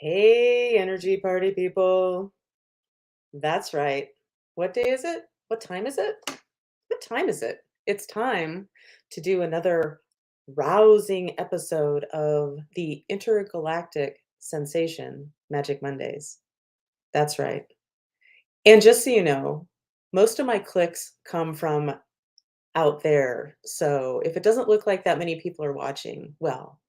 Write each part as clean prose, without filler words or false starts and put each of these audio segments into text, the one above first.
Hey, energy party people. That's right. What day is it? What time is it? What time is it? It's time to do another rousing episode of the intergalactic sensation, Magic Mondays. That's right. And just so you know, most of my clicks come from out there. So if it doesn't look like that many people are watching, well,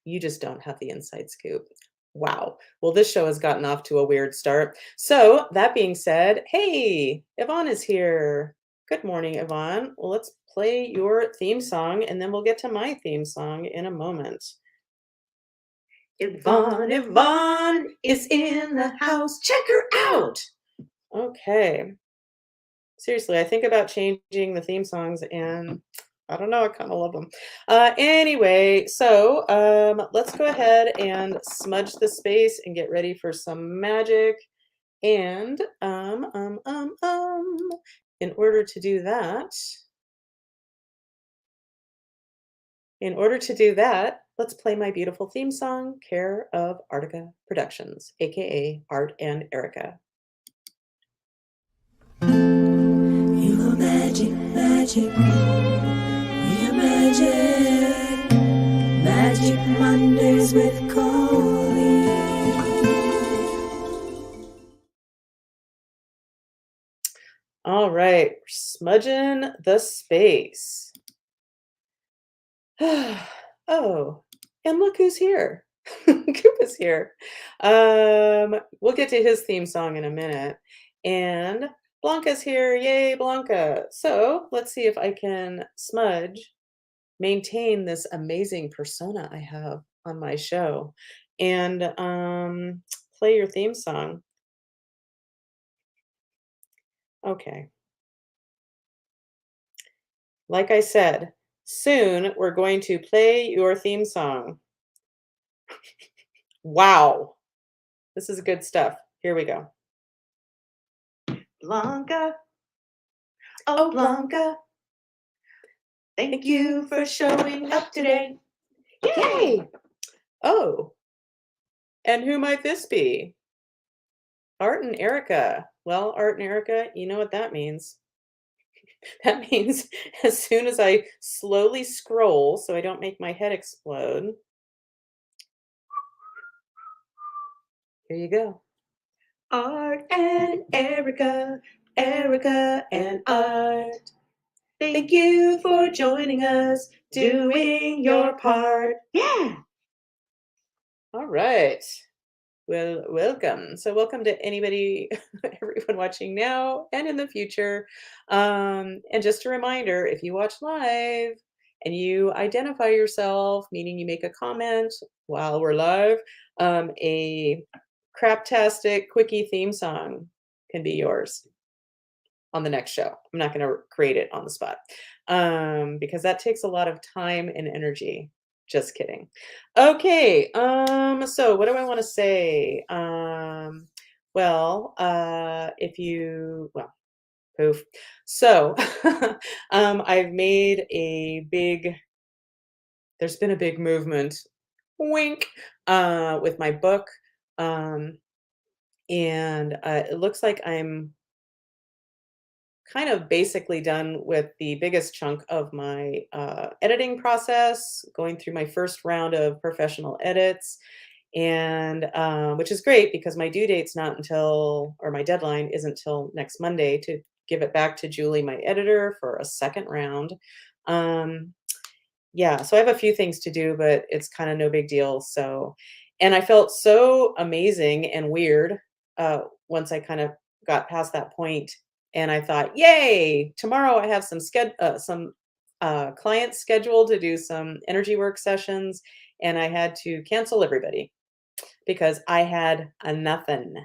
you just don't have the inside scoop. Wow. Well, this show has gotten off to a weird start. So, that being said, hey, Yvonne is here. Good morning, Yvonne. Well, let's play your theme song and then we'll get to my theme song in a moment. Yvonne is in the house. Check her out. Okay. Seriously, I think about changing the theme songs and I don't know, I kind of love them. Anyway, so let's go ahead and smudge the space and get ready for some magic. And in order to do that, let's play my beautiful theme song, care of Artica Productions, aka Art and Erica. You are magic, magic. We are magic. Magic Mondays with Coley. All right, smudging the space. Oh, and look who's here. Coop is here. We'll get to his theme song in a minute. And Blanca's here. Yay, Blanca. So let's see if I can maintain this amazing persona I have on my show, and play your theme song. Okay. Like I said, soon we're going to play your theme song. Wow. This is good stuff. Here we go. Blanca, oh Blanca, thank you for showing up today. Yay! Oh, and who might this be? Art and Erica. Well, Art and Erica, you know what that means. That means as soon as I slowly scroll so I don't make my head explode. Here you go. Art and Erica, Erica and Art. Thank you for joining us, doing your part. Yeah. All right. Well, welcome. So, welcome to anybody, everyone watching now and in the future. And just a reminder, if you watch live and you identify yourself, meaning you make a comment while we're live, a craptastic quickie theme song can be yours on the next show. I'm not going to create it on the spot because that takes a lot of time and energy. Just kidding. Okay. So what do I want to say? If you, well, poof. So, I've made there's been a big movement, wink, with my book. Um, and it looks like I'm kind of basically done with the biggest chunk of my editing process, going through my first round of professional edits, and which is great because my due date's not until, or my deadline isn't till next Monday to give it back to Julie, my editor, for a second round. Um, yeah, so I have a few things to do, but it's kind of no big deal. So, and I felt so amazing and weird once I kind of got past that point, and I thought, "Yay! Tomorrow I have some clients scheduled to do some energy work sessions," and I had to cancel everybody because I had a nothing.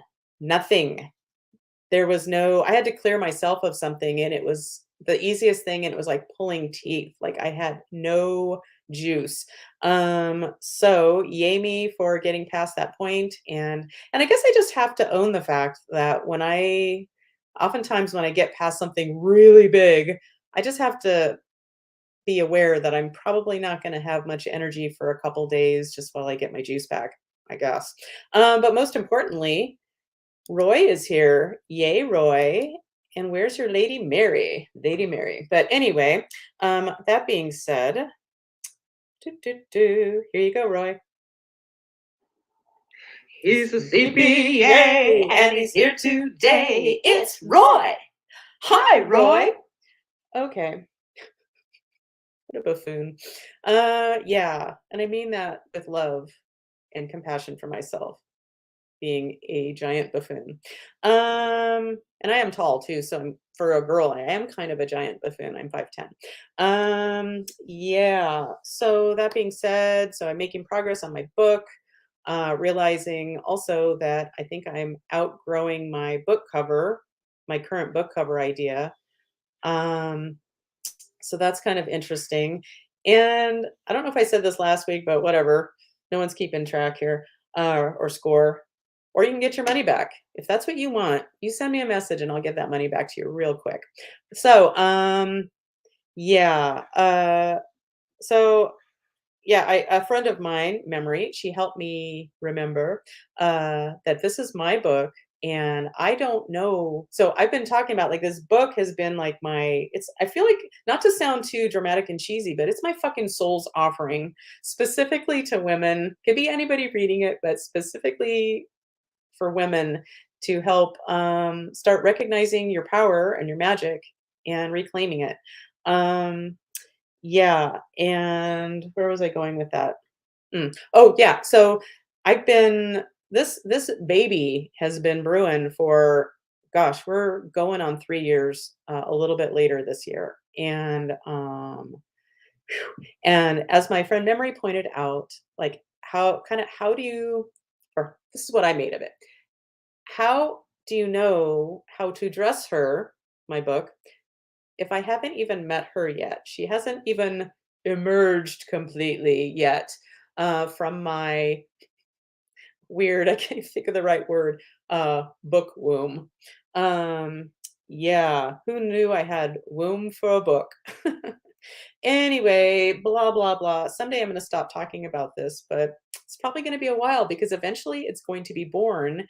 There was no, I had to clear myself of something, and it was the easiest thing, and it was like pulling teeth. Like, I had no juice. So yay me for getting past that point, and I guess I just have to own the fact that oftentimes when I get past something really big, I just have to be aware that I'm probably not gonna have much energy for a couple days just while I get my juice back. I guess. But most importantly, Roy is here. Yay, Roy. And where's your Lady Mary? Lady Mary. But anyway, that being said, here you go, Roy. He's a CPA and he's here today. It's Roy. Hi, Roy. Okay, what a buffoon. Yeah, and I mean that with love and compassion for myself, being a giant buffoon. And I am tall too, so for a girl, I am kind of a giant buffoon. I'm 5'10". Yeah. So that being said, so I'm making progress on my book, realizing also that I think I'm outgrowing my book cover, my current book cover idea. Um, so that's kind of interesting. And I don't know if I said this last week, but whatever. No one's keeping track here, or score. Or you can get your money back. If that's what you want, you send me a message and I'll get that money back to you real quick. So, yeah. So yeah, a friend of mine, Memory, she helped me remember that this is my book, and I don't know. So I've been talking about like this book has been like my. It's. I feel like not to sound too dramatic and cheesy, but it's my fucking soul's offering, specifically to women. Could be anybody reading it, but specifically for women to help start recognizing your power and your magic and reclaiming it. Um, yeah, and where was I going with that? Oh, yeah, so I've been this baby has been brewing for gosh, we're going on 3 years, a little bit later this year, and as my friend Memory pointed out, like, how do you or this is what I made of it. How do you know how to dress her, my book, if I haven't even met her yet? She hasn't even emerged completely yet from my weird, I can't think of the right word, book womb. Um, yeah, who knew I had womb for a book? Anyway, blah, blah, blah. Someday I'm going to stop talking about this, but it's probably going to be a while because eventually it's going to be born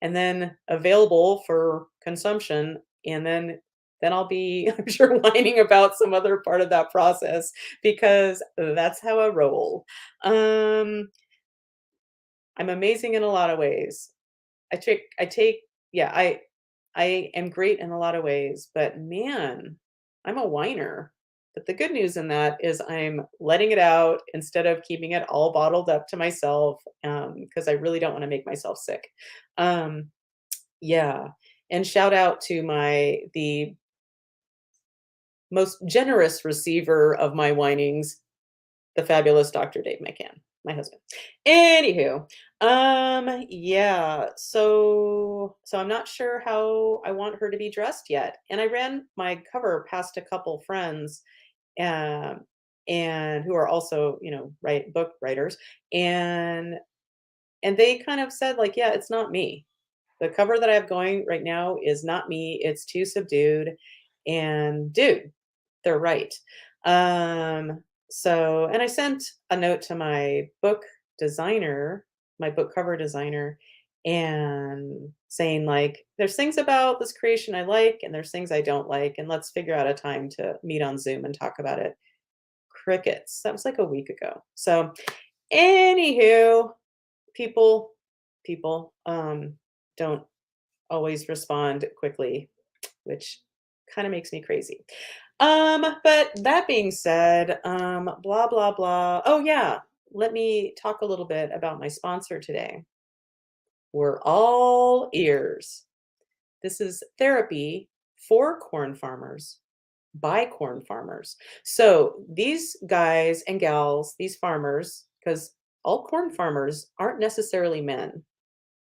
and then available for consumption, and then I'll be I'm sure whining about some other part of that process because that's how I roll. Um, I'm amazing in a lot of ways. I take yeah, I am great in a lot of ways, but man, I'm a whiner. But the good news in that is I'm letting it out instead of keeping it all bottled up to myself, because I really don't want to make myself sick. Um, yeah, and shout out to the most generous receiver of my whinings, the fabulous Dr. Dave McCann, my husband. Anywho, yeah, so I'm not sure how I want her to be dressed yet, and I ran my cover past a couple friends, um, and who are also, write book writers, and they kind of said like, "Yeah, it's not me. The cover that I have going right now is not me. It's too subdued." And dude, they're right. And I sent a note to my book designer, my book cover designer, and saying like, there's things about this creation I like, and there's things I don't like, and let's figure out a time to meet on Zoom and talk about it. Crickets. That was like a week ago. So, anywho, people, people don't always respond quickly, which kind of makes me crazy. But that being said, blah, blah, blah. Oh, yeah. Let me talk a little bit about my sponsor today. We're all ears. This is therapy for corn farmers by corn farmers. So these guys and gals, these farmers, because all corn farmers aren't necessarily men,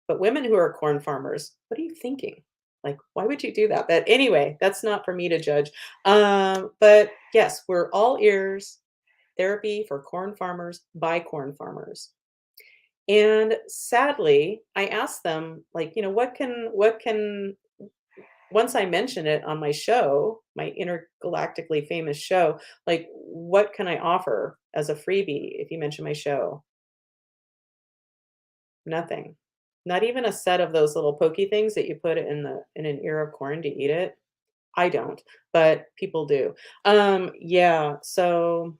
but women who are corn farmers, what are you thinking? Like, why would you do that? But anyway, that's not for me to judge. But yes, we're all ears, therapy for corn farmers by corn farmers. And sadly, I asked them, like, once I mention it on my show, my intergalactically famous show, like, what can I offer as a freebie if you mention my show? Nothing. Not even a set of those little pokey things that you put in an ear of corn to eat it. I don't, but people do. Yeah, so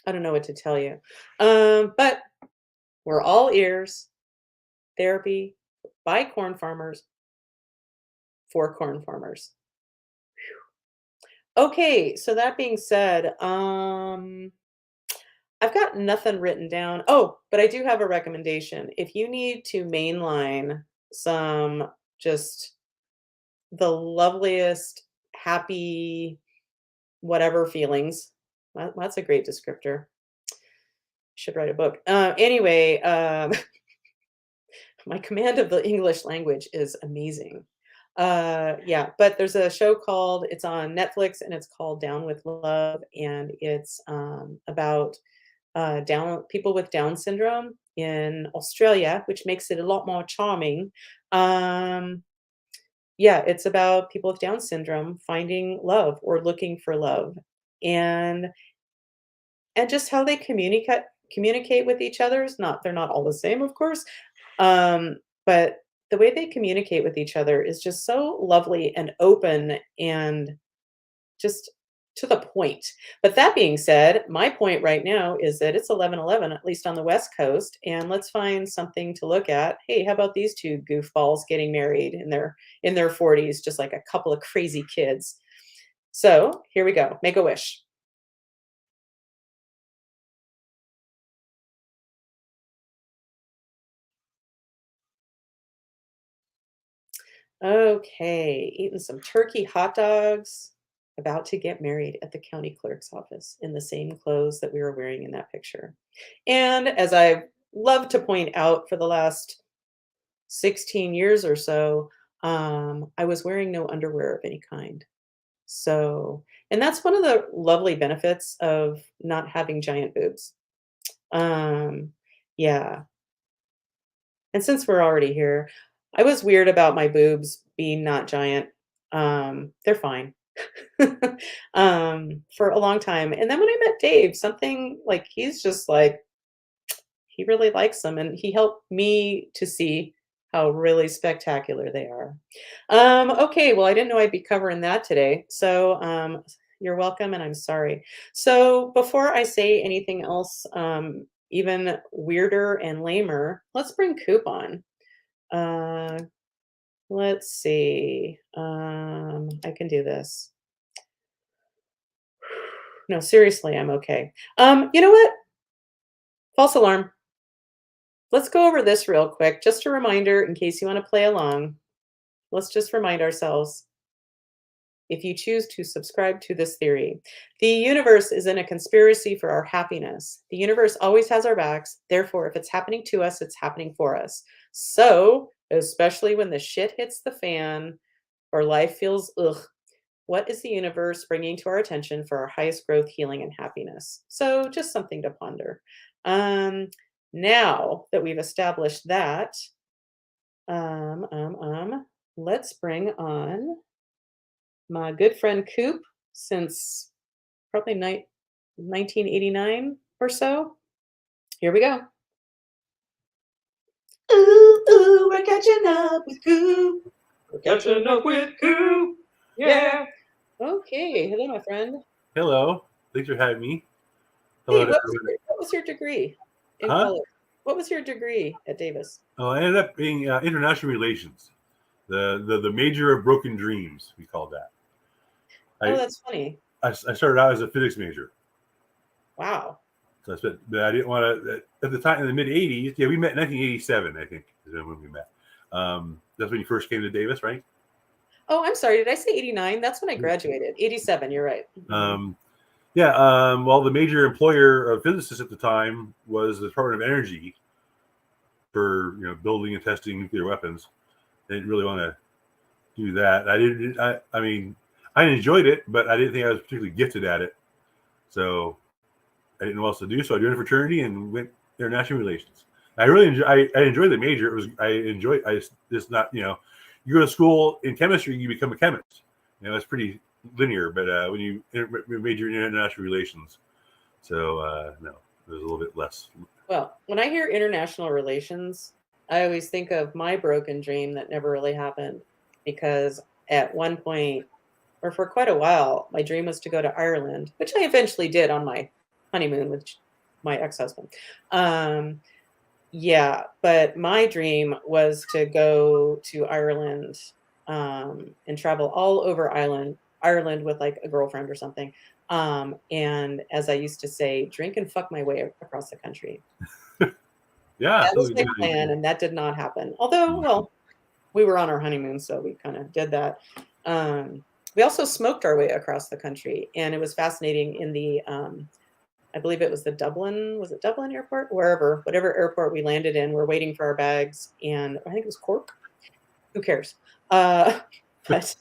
I don't know what to tell you. But we're all ears. Therapy by corn farmers for corn farmers. Okay, so that being said, I've got nothing written down. Oh, but I do have a recommendation. If you need to mainline some just the loveliest, happy, whatever feelings, that's a great descriptor. Should write a book. Anyway, my command of the English language is amazing. Yeah, but there's a show called it's on Netflix and it's called Down with Love, and it's about down people with Down syndrome in Australia, which makes it a lot more charming. Um, yeah, it's about people with Down syndrome finding love or looking for love, and just how they communicate with each other is not they're not all the same, of course, but the way they communicate with each other is just so lovely and open and just to the point. But that being said, my point right now is that it's 11:11, at least on the West Coast, and let's find something to look at. Hey, how about these two goofballs getting married in their 40s, just like a couple of crazy kids. So here we go. Make a wish. Okay, eating some turkey hot dogs, about to get married at the county clerk's office in the same clothes that we were wearing in that picture. And as I love to point out for the last 16 years or so, I was wearing no underwear of any kind. So, and that's one of the lovely benefits of not having giant boobs. Um, yeah. And since we're already here, I was weird about my boobs being not giant. They're fine. For a long time. And then when I met Dave, something like he's just like he really likes them, and he helped me to see how really spectacular they are. Okay, well, I didn't know I'd be covering that today. So you're welcome, and I'm sorry. So before I say anything else, even weirder and lamer, let's bring Coop on. Uh, let's see. I can do this. No, seriously, I'm okay. You know what? False alarm. Let's go over this real quick. Just a reminder in case you want to play along. Let's just remind ourselves if you choose to subscribe to this theory. The universe is in a conspiracy for our happiness. The universe always has our backs. Therefore, if it's happening to us, it's happening for us. So, especially when the shit hits the fan or life feels ugh, what is the universe bringing to our attention for our highest growth, healing, and happiness? So, just something to ponder. Um, Now that we've established that, um, um, um, let's bring on my good friend Coop since probably 1989 or so. Here we go. Ooh, ooh, we're catching up with Goo. We're catching up with Goo. Yeah. Okay, hello, my friend. Hello. Thanks for having me. Hey, Hello to everyone. what was your degree in Huh? college? What was your degree at Davis? Oh, I ended up being international relations. The major of broken dreams, we call that. Oh, I, that's funny. I started out as a physics major. Wow. So but I didn't want to, at the time in the mid 80s, yeah, we met in 1987, I think, is when we met. That's when you first came to Davis, right? Oh, I'm sorry. Did I say 89? That's when I graduated. 87, you're right. Yeah, well, the major employer of physicists at the time was the Department of Energy for building and testing nuclear weapons. They didn't really want to do that. I mean, I enjoyed it, but I didn't think I was particularly gifted at it. So I didn't know what else to do. So I joined a fraternity and went international relations. I really I enjoyed the major. I just not you go to school in chemistry, you become a chemist. It's pretty linear. But when you major in international relations, so no, there's a little bit less. Well, when I hear international relations, I always think of my broken dream that never really happened because at one point, or for quite a while, my dream was to go to Ireland, which I eventually did on my honeymoon with my ex-husband. Um, yeah, but my dream was to go to Ireland and travel all over Ireland with like a girlfriend or something. And as I used to say, drink and fuck my way across the country. Yeah, That sounds was like my a plan, good and that did not happen. Although, idea. well, we were on our honeymoon, so we kind of did that. We also smoked our way across the country, and it was fascinating in the I believe it was the Dublin, was it Dublin airport? Wherever, whatever airport we landed in, we're waiting for our bags, and I think it was Cork. Who cares? Uh, but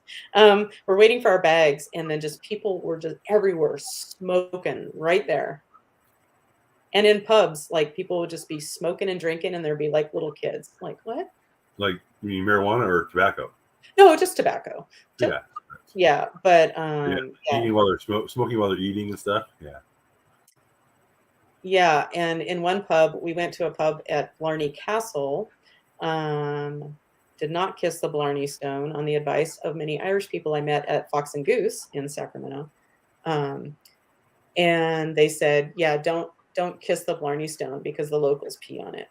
we're waiting for our bags, and then just people were just everywhere smoking right there. And in pubs, like people would just be smoking and drinking, and there'd be like little kids. Like, what? Like, you mean marijuana or tobacco? No, just tobacco. Just, Yeah. yeah, but Yeah. yeah, Eating while they're smoking while they're eating and stuff. Yeah. yeah. And in one pub, we went to a pub at Blarney Castle. Um, did not kiss the Blarney Stone on the advice of many Irish people I met at Fox and Goose in Sacramento. Um, and they said, yeah, don't kiss the Blarney Stone because the locals pee on it.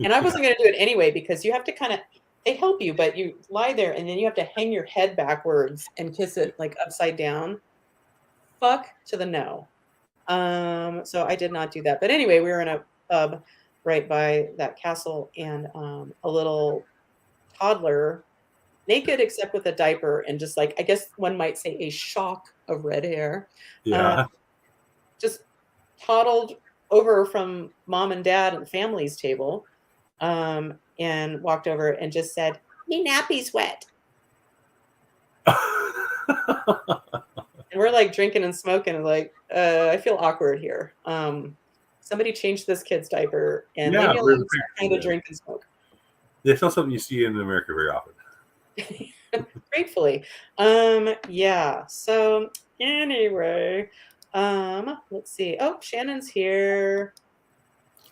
And I wasn't going to do it anyway because you have to kind of they help you, but you lie there and then you have to hang your head backwards and kiss it like upside down. Fuck to the no. So I did not do that. But anyway, we were in a pub right by that castle, and a little toddler, naked except with a diaper, and just like I guess one might say a shock of red hair, uh, Yeah. just toddled over from mom and dad and family's table, and walked over and just said, "Me nappy's wet." And we're like drinking and smoking and like, I feel awkward here. Somebody changed this kid's diaper and leave Yeah. me alone so I kind of Yeah. drink and smoke. It's not something you see in America very often. Gratefully. Yeah. So anyway, let's see. Oh, Shannon's here.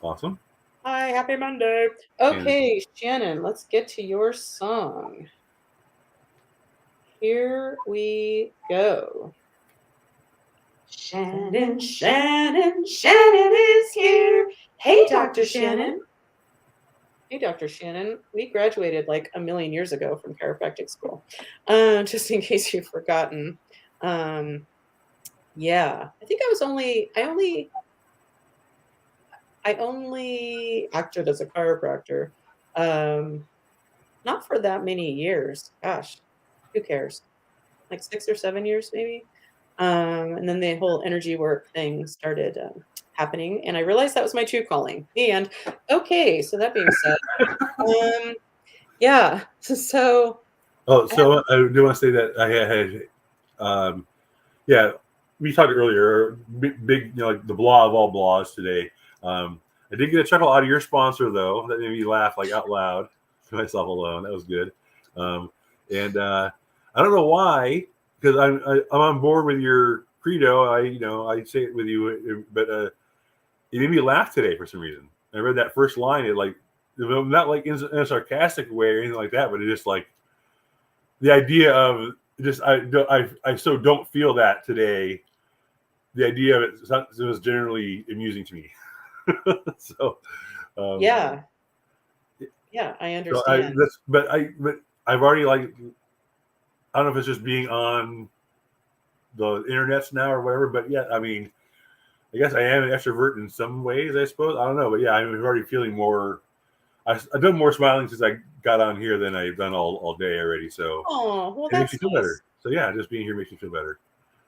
Awesome. Hi, happy Monday. And Okay, Shannon, let's get to your song. Here we go. Shannon, Shannon, Shannon is here. Hey, Dr. Shannon. Hey, Dr. Shannon. We graduated like a million years ago from chiropractic school. Just in case you've forgotten. Yeah, I think I only acted as a chiropractor. Um, not for that many years. Gosh, who cares? Like 6 or 7 years, maybe. And then the whole energy work thing started happening, and I realized that was my true calling. And okay, so that being said, yeah, so oh, I have, so I do want to say that I had yeah, we talked earlier, big, like the blah of all blahs today. I did get a chuckle out of your sponsor though. That made me laugh like out loud to myself alone. That was good. And I don't know why, because I'm on board with your credo. I say it with you, but it made me laugh today for some reason. I read that first line. It like not like in a sarcastic way or anything like that, but it just like the idea of just I so don't feel that today. The idea of it was generally amusing to me. So yeah, yeah, I so understand. but I've already like I don't know if it's just being on the internets now or whatever, but yeah, I mean, I guess I am an extrovert in some ways, I suppose. I don't know, but yeah, I'm already feeling more. I've done more smiling since I got on here than I've done all day already. So Oh, well, it makes me that's feel nice. better. So yeah, just being here makes me feel better.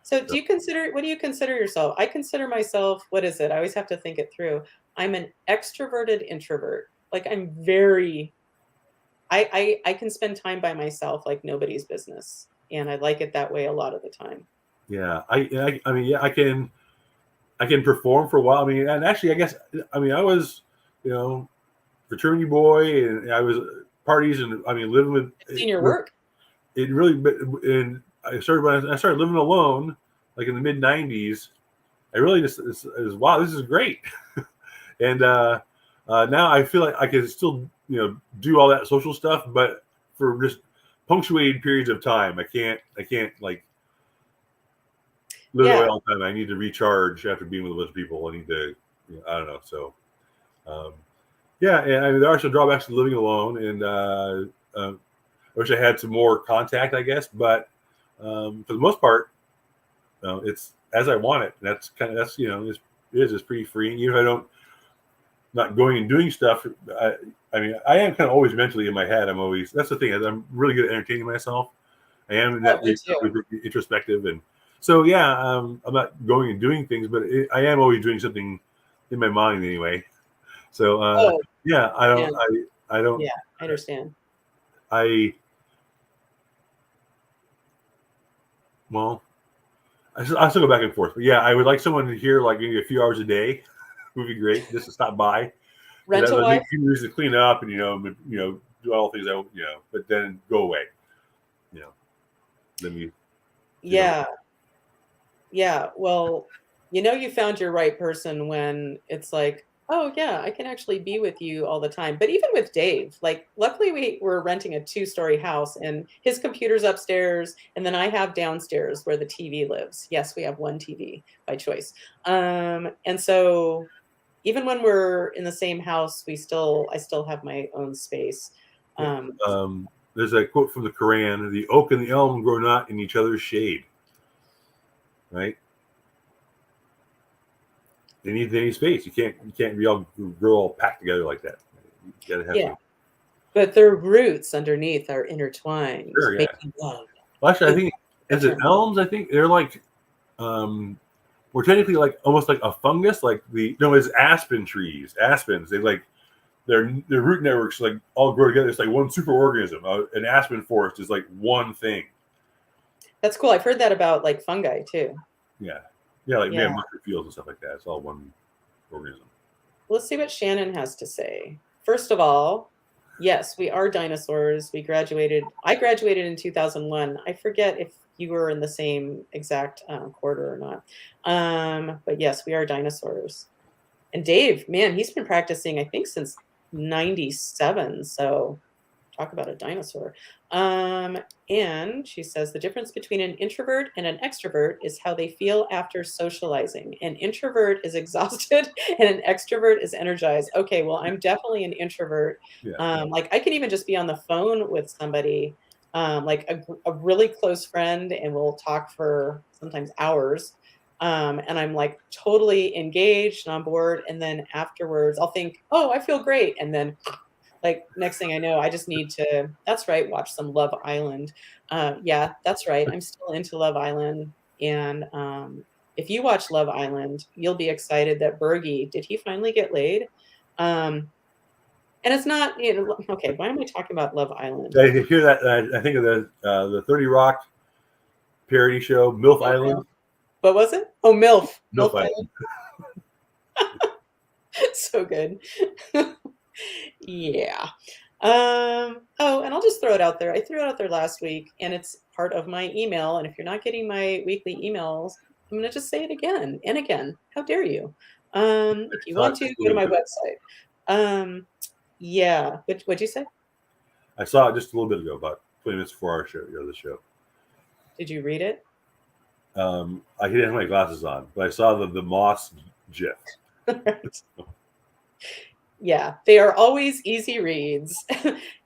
So So what do you consider yourself? I consider myself, what is it? I always have to think it through. I'm an extroverted introvert. Like I'm very I can spend time by myself like nobody's business. And I like it that way a lot of the time. yeah, I mean, yeah, I can perform for a while. I mean, and actually, I guess I mean I was, you know, fraternity boy, and I was parties, and I mean living I've seen your with work. it really. And I started when I started living alone, like in the mid '90s. I really just it was wow, this is great. And now I feel like I can still, do all that social stuff, but for just punctuated periods of time. I can't like live that way Yeah. all the time. I need to recharge after being with a bunch of people. I need to, I don't know. So, um, yeah, and I mean, there are some drawbacks to living alone, and I wish I had some more contact, I guess. But for the most part, it's as I want it. That's it's pretty freeing. Even if I don't not going and doing stuff. I mean, I am kind of always mentally in my head. That's the thing. I'm really good at entertaining myself. I am in Oh, that me too. introspective, and so yeah, I'm not going and doing things, but I am always doing something in my mind anyway. So Oh, yeah, man. I don't, Yeah, I understand. I well, I still go back and forth, but yeah, I would like someone to hear like maybe a few hours a day would be great, just to stop by. Because Rent a that wife? makes you use to clean up and do all the things but then go away. You know, then you know. Yeah. Yeah. Well, you found your right person when it's like, oh, yeah, I can actually be with you all the time. But even with Dave, like, luckily we were renting a two-story house and his computer's upstairs. And then I have downstairs where the TV lives. Yes, we have one TV by choice. And so even when we're in the same house, I still have my own space. Yeah. Um, There's a quote from the Quran: "The oak and the elm grow not in each other's shade." Right? They need space. You can't be all grow all packed together like that. You gotta have yeah, some. but their roots underneath are intertwined, Sure, yeah. making love. Well, actually, I It's think is it different. elms? I think they're like um, we're technically like almost like a fungus. Like it's aspen trees. Aspens. They like their root networks like all grow together. It's like one super organism. An aspen forest is like one thing. That's cool. I've heard that about like fungi too. Yeah, yeah, like Yeah. mustard fields and stuff like that. It's all one organism. Let's see what Shannon has to say. First of all, yes, we are dinosaurs. I graduated in 2001. I forget if you were in the same exact quarter or not. But yes, we are dinosaurs. And Dave, man, he's been practicing, I think, since 97. So talk about a dinosaur. Um, and she says the difference between an introvert and an extrovert is how they feel after socializing. An introvert is exhausted and an extrovert is energized. Okay, well, I'm definitely an introvert. Yeah, Like I can even just be on the phone with somebody, like a really close friend, and we'll talk for sometimes hours. And I'm like totally engaged and on board. And then afterwards, I'll think, oh, I feel great. And then like, next thing I know, I just need to that's right, watch some Love Island. Yeah, that's right, I'm still into Love Island, and, if you watch Love Island, you'll be excited that Bergie did he finally get laid? And it's not, okay, why am I talking about Love Island? I hear that. I think of the 30 Rock parody show, MILF Oh, no. Island. What was it? Oh, MILF. MILF MILF Island. Island. So good. Yeah. Oh, and I'll just throw it out there. I threw it out there last week, and it's part of my email. And if you're not getting my weekly emails, I'm gonna just say it again and again. How dare you? If you I saw want it to, just a go to little my bit. website. Yeah. What'd you say? I saw it just a little bit ago, about 20 minutes before our show. The show. Did you read it? I didn't have my glasses on, but I saw the moss gif. Right. Yeah, they are always easy reads,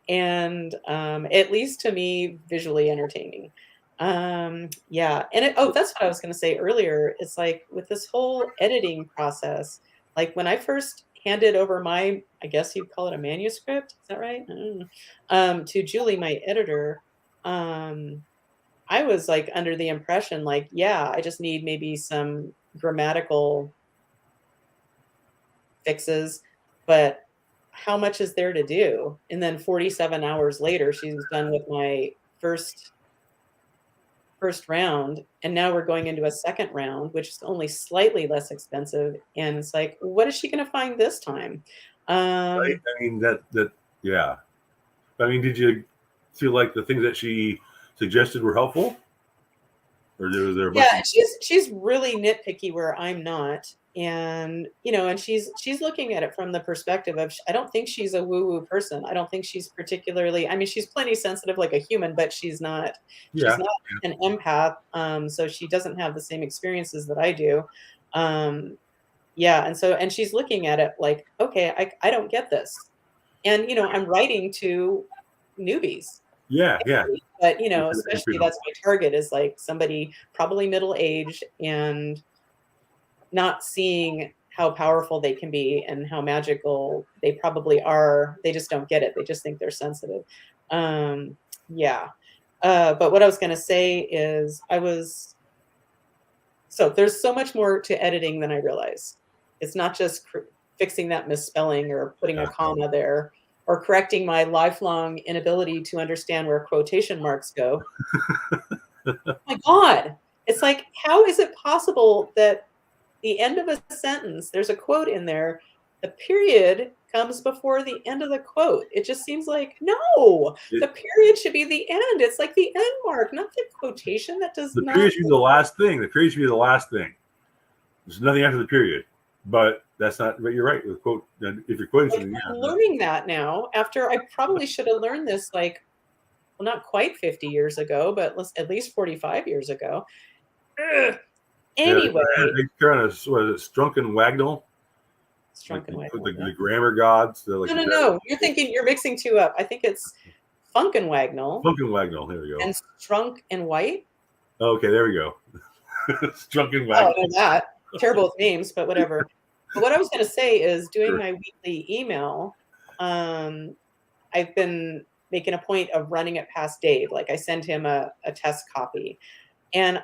and at least to me, visually entertaining. Yeah, and that's what I was going to say earlier. It's like with this whole editing process, like when I first handed over I guess you'd call it a manuscript, is that right? I don't know. To Julie, my editor, um, I was like under the impression, like, yeah, I just need maybe some grammatical fixes, but how much is there to do? And then 47 hours later, she was done with my first round, and now we're going into a second round, which is only slightly less expensive. And it's like, what is she going to find this time? Right? Um, I mean yeah. I mean, did you feel like the things that she suggested were helpful, or was there a bunch yeah, of she's really nitpicky where I'm not. and and she's looking at it from the perspective of, I don't think she's a woo woo person. I don't think she's particularly, I mean, she's plenty sensitive like a human, but she's Yeah. not an empath. So she doesn't have the same experiences that I do. Yeah, and she's looking at it like, okay, I don't get this. And I'm writing to newbies, Yeah. Yeah. but especially that's my target, is like somebody probably middle aged and not seeing how powerful they can be and how magical they probably are. They just don't get it. They just think they're sensitive. Yeah. But what I was going to say is, so there's so much more to editing than I realize. It's not just fixing that misspelling or putting a Yeah. comma there, or correcting my lifelong inability to understand where quotation marks go. Oh my God. It's like, how is it possible that the end of a sentence, there's a quote in there, the period comes before the end of the quote? It just seems like, no, the period should be the end. It's like the end mark, not the quotation. That does The not. period should be the last thing. The period should be the last thing. There's nothing after the period. But that's not. But you're right. With quote, if you're quoting Like, something, I'm yeah. learning that now, after I probably should have learned this, like, well, not quite 50 years ago, but at least 45 years ago. Ugh. Yeah, Anyway, they're on a, what is it, Strunken Wagnall, like Strunken White. the grammar gods. They're like No, the no, no. You're mixing two up. I think it's Funkin' Wagnall Strunken Wagnall. There we go. and Strunk and White. Okay, there we go. Strunken Oh, Wagnall. I know that. Terrible with names, but whatever. But what I was going to say is, doing my weekly email, I've been making a point of running it past Dave. Like, I send him a test copy, and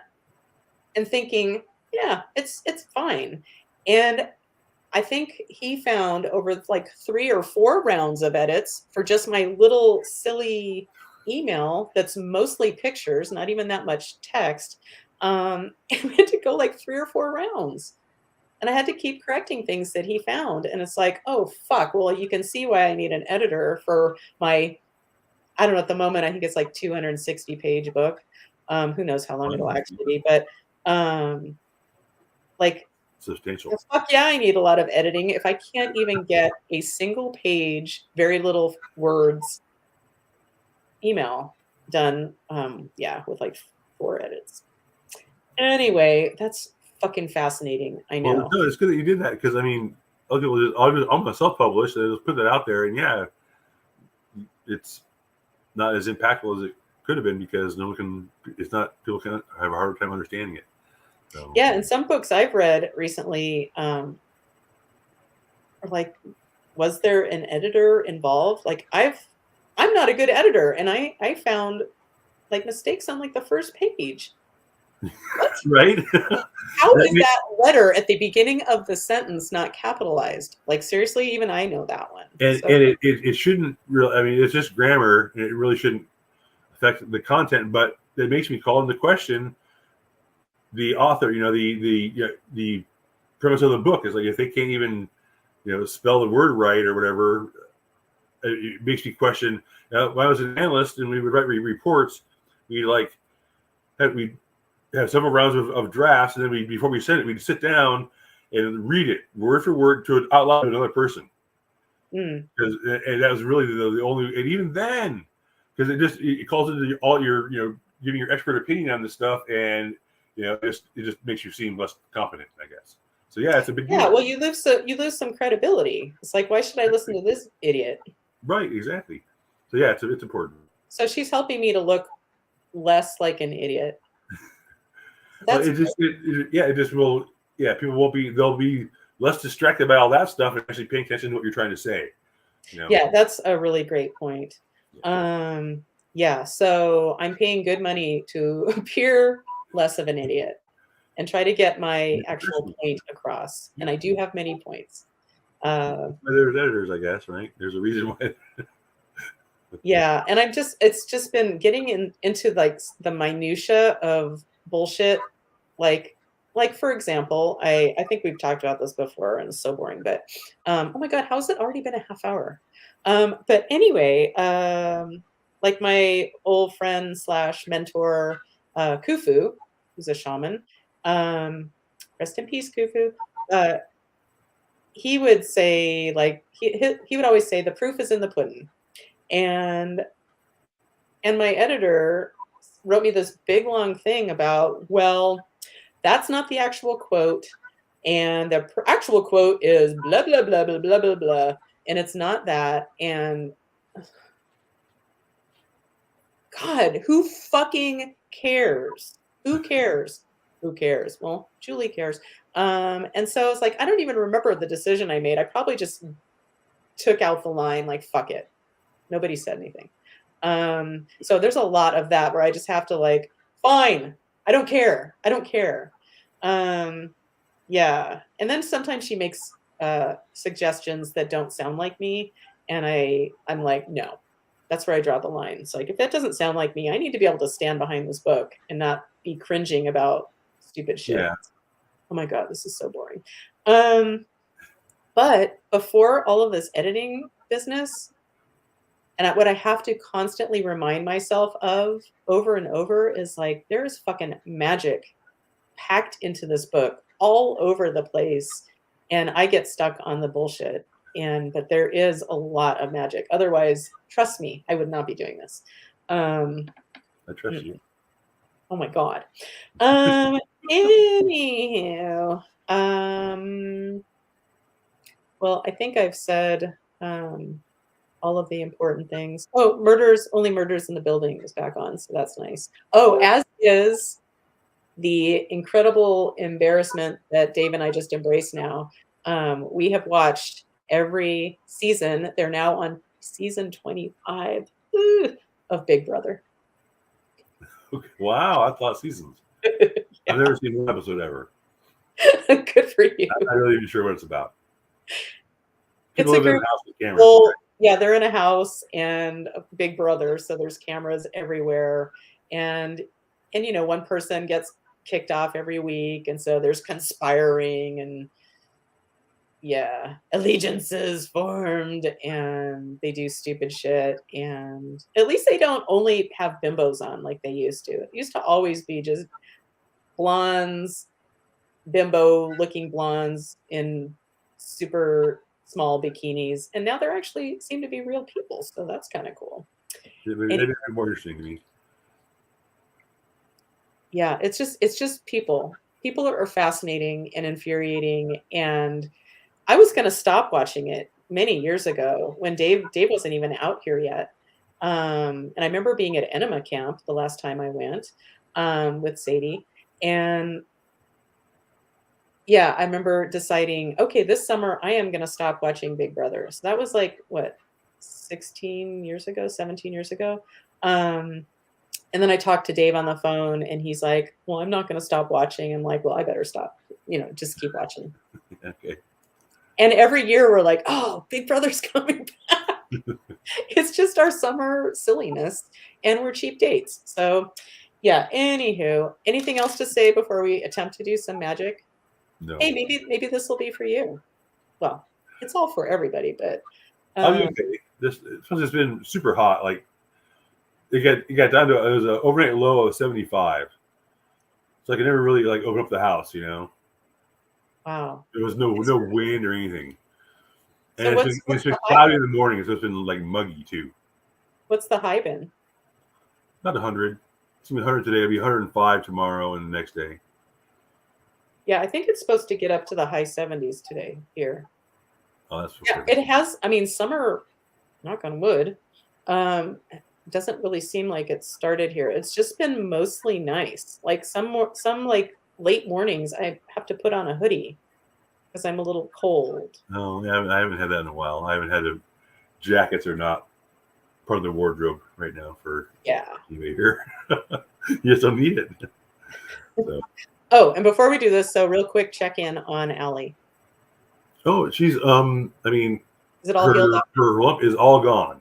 thinking, yeah, it's fine. And I think he found over like 3 or 4 rounds of edits for just my little silly email that's mostly pictures, not even that much text. And we had to go like 3 or 4 rounds. And I had to keep correcting things that he found. And it's like, oh, fuck. Well, you can see why I need an editor for my, I don't know, at the moment, I think it's like 260-page book. Who knows how long it'll actually be. But like, Substantial. fuck yeah, I need a lot of editing. If I can't even get a single page, very little words email done, yeah, with like 4 edits. Anyway, that's fucking fascinating. I Well, know. no, it's good that you did that, because I mean, other people just, I'm gonna self-publish. They just put that out there, and yeah, it's not as impactful as it could have been, because no one can. It's not, people can have a hard time understanding it. So, Yeah, and some books I've read recently are like, was there an editor involved? Like, I'm not a good editor, and I found like mistakes on like the first page. What? right? How is that letter at the beginning of the sentence not capitalized? Like, seriously, even I know that one. And So, it shouldn't really. I mean, it's just grammar, and it really shouldn't affect the content. But it makes me call into question the author. The premise of the book is like, if they can't even spell the word right or whatever, it makes me question. When I was an analyst and we would write reports, we we'd have several rounds of drafts, and then before we send it, we'd sit down and read it word for word out loud to another person. And that was really the only, and even then, because it calls into all your giving your expert opinion on this stuff, and it just makes you seem less competent, I guess. So yeah, it's a big deal. yeah, well, you lose some credibility. It's like, why should I listen to this idiot? Right, exactly. So yeah, it's important. So she's helping me to look less like an idiot. That's it just will. Yeah, people they'll be less distracted by all that stuff and actually paying attention to what you're trying to say. Yeah, that's a really great point. Yeah, so I'm paying good money to appear less of an idiot and try to get my actual point across. And I do have many points. There's editors, I guess, right? There's a reason why. Yeah, and it's just been getting into like the minutia of bullshit. Like for example, I think we've talked about this before, and it's so boring, but oh my God, how's it already been a half hour? But anyway, like my old friend / mentor, Khufu, who's a shaman. Rest in peace, Khufu. uh, he would say, like, he would always say, "The proof is in the pudding." And my editor wrote me this big long thing about, well, that's not the actual quote, and the actual quote is blah blah blah blah blah blah blah, and it's not that. And God, who fucking cares? Who cares? Who cares? Well, Julie cares. And so it's like, I don't even remember the decision I made. I probably just took out the line, like, fuck it. Nobody said anything. So there's a lot of that where I just have to, like, fine, I don't care. I don't care. Yeah. And then sometimes she makes suggestions that don't sound like me. And I'm like, no, that's where I draw the line. It's like, if that doesn't sound like me, I need to be able to stand behind this book and not be cringing about stupid shit. Yeah. Oh my God, this is so boring. But before all of this editing business, and what I have to constantly remind myself of over and over is, like, there's fucking magic packed into this book all over the place. And I get stuck on the bullshit. But there is a lot of magic. Otherwise, trust me, I would not be doing this. I trust you. Oh my God. Anyhow, well, I think I've said all of the important things. Oh, Only Murders in the Building is back on, so that's nice. Oh, as is the incredible embarrassment that Dave and I just embrace now. We have watched every season. They're now on season 25 of Big Brother. Okay. Wow, I thought seasons. Yeah. I've never seen one episode ever. Good for you. I'm not really even sure what it's about. It's People a live in group. a house with cameras. Well, yeah, they're in a house and Big Brother, so there's cameras everywhere. And one person gets kicked off every week, and so there's conspiring and allegiances formed, and they do stupid shit. And at least they don't only have bimbos on like they used to. It used to always be just blondes, bimbo looking blondes in super small bikinis, and now they're actually seem to be real people, so that's kind of cool. They'd be more interesting to me. Yeah, it's just people. People are fascinating and infuriating, and I was going to stop watching it many years ago when Dave wasn't even out here yet. And I remember being at Enema Camp the last time I went with Sadie, and yeah, I remember deciding, okay, this summer I am going to stop watching Big Brother. So that was like, what, 16 years ago, 17 years ago. And then I talked to Dave on the phone, and he's like, well, I'm not going to stop watching. I'm like, well, I better stop, just keep watching. Okay. And every year we're like, oh, Big Brother's coming back. It's just our summer silliness, and we're cheap dates. So yeah, anywho, anything else to say before we attempt to do some magic? No. Hey, maybe this will be for you. Well, it's all for everybody, but I'll be okay. This since it's been super hot, like it got down to, it was an overnight low of 75. So I could never really like open up the house, Wow. There was no wind or anything. And So it's been cloudy in the morning, so it's been like muggy too. What's the high been? Not 100. It's gonna be 100 today. It'll be 105 tomorrow and the next day. Yeah, I think it's supposed to get up to the high 70s today here. Oh, that's Yeah, it has. I mean, summer, knock on wood, doesn't really seem like it started here. It's just been mostly nice. Like some like late mornings, I have to put on a hoodie because I'm a little cold. No, I haven't had that in a while. I haven't had jackets are not part of the wardrobe right now for anybody here. You just don't need it. So. Oh, and before we do this, so real quick check in on Allie. Oh, she's I mean, is it all healed up? Her lump is all gone.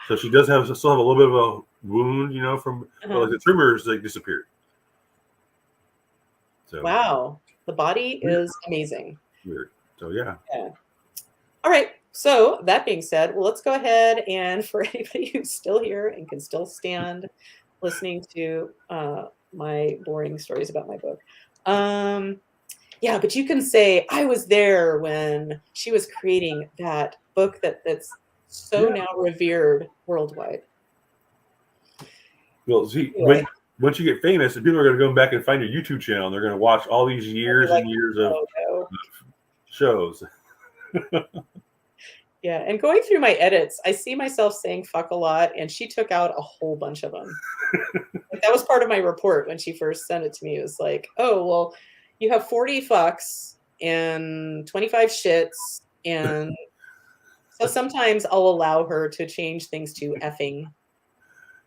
So she does still have a little bit of a wound, from well, like the tumors like disappeared. So wow, the body is amazing. Weird. So yeah. All right. So that being said, well, let's go ahead, and for anybody who's still here and can still stand listening to my boring stories about my book, Yeah, but you can say, "I was there when she was creating that book that's so Yeah. now revered worldwide." Well, see, Anyway, once you get famous, and people are going to go back and find your YouTube channel, and they're going to watch all these I'll be years like, and years of "Oh, no." shows. Yeah, and going through my edits, I see myself saying "fuck" a lot, and she took out a whole bunch of them. Like, that was part of my report when she first sent it to me. It was like, "Oh, well, you have 40 fucks and 25 shits," and so sometimes I'll allow her to change things to effing.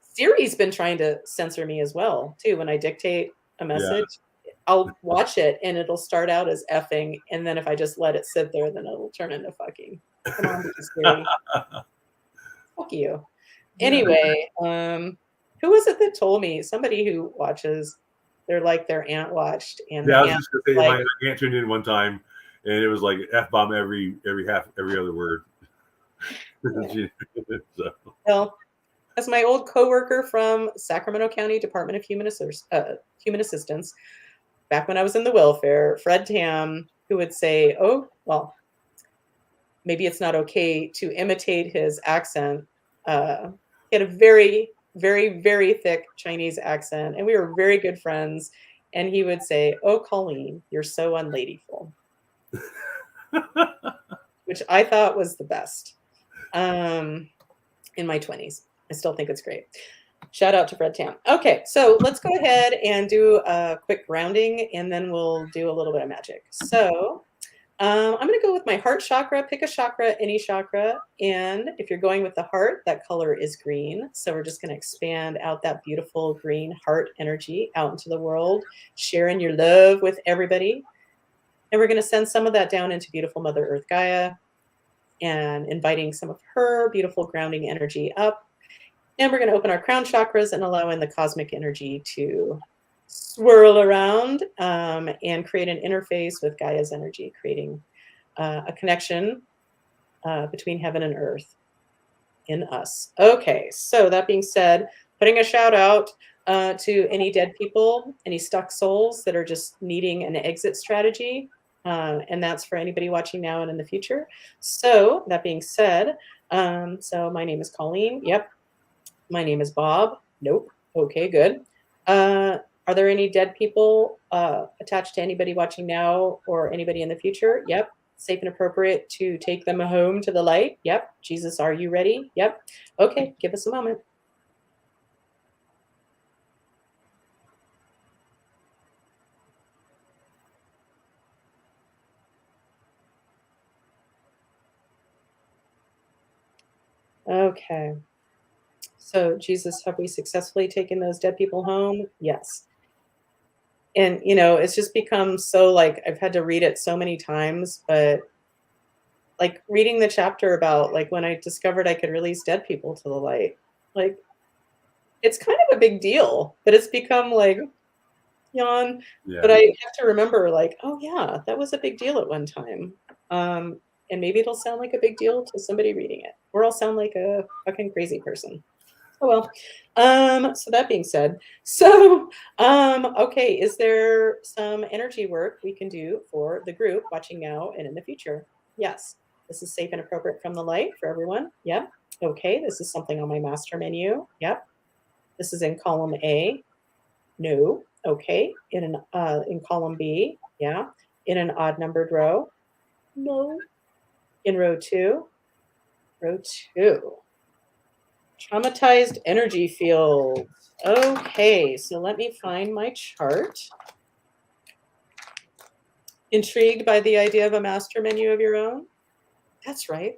Siri's been trying to censor me as well, too. When I dictate a Yeah. message, I'll watch it and it'll start out as effing, and then if I just let it sit there, then it'll turn into fucking. Come on, Siri. Fuck you. Yeah. Anyway, who was it that told me? Somebody who watches, they're like their aunt watched, and the Yeah, I was aunt just going was to say, like, my aunt tuned in one time, and it was like F bomb every other word. So, well, as my old coworker from Sacramento County Department of Human Assistance, back when I was in the welfare, Fred Tam, who would say, "Oh, well, maybe it's not okay to imitate his accent." He had a very, very, very thick Chinese accent, and we were very good friends. And he would say, "Oh, Colleen, you're so unladyful," which I thought was the best in my 20s. I still think it's great. Shout out to Fred Tam. Okay, so let's go ahead and do a quick grounding, and then we'll do a little bit of magic. So I'm going to go with my heart chakra. Pick a chakra, any chakra. And if you're going with the heart, that color is green. So we're just going to expand out that beautiful green heart energy out into the world, sharing your love with everybody. And we're going to send some of that down into beautiful Mother Earth Gaia and inviting some of her beautiful grounding energy up. And we're going to open our crown chakras and allow in the cosmic energy to swirl around and create an interface with Gaia's energy, creating a connection between heaven and earth in us. Okay, so that being said, putting a shout out to any dead people, any stuck souls that are just needing an exit strategy. And that's for anybody watching now and in the future. So that being said, so my name is Colleen. Yep. My name is Bob. Nope. Okay, good. Are there any dead people attached to anybody watching now or anybody in the future? Yep. Safe and appropriate to take them home to the light? Yep. Jesus, are you ready? Yep. Okay, give us a moment. Okay. So, Jesus, have we successfully taken those dead people home? Yes. And, it's just become so like I've had to read it so many times, but like reading the chapter about like when I discovered I could release dead people to the light, like it's kind of a big deal, but it's become like yawn. yeah. But I have to remember, like, oh yeah, that was a big deal at one time. And maybe it'll sound like a big deal to somebody reading it, or I'll sound like a fucking crazy person. Oh well. So that being said, okay, is there some energy work we can do for the group watching now and in the future? Yes. This is safe and appropriate from the light for everyone. Yep. Okay, this is something on my master menu. Yep. This is in column A. No. Okay. In column B. Yeah. In an odd numbered row. No. In row 2. Row 2. Traumatized energy field. Okay, so let me find my chart. Intrigued by the idea of a master menu of your own? That's right.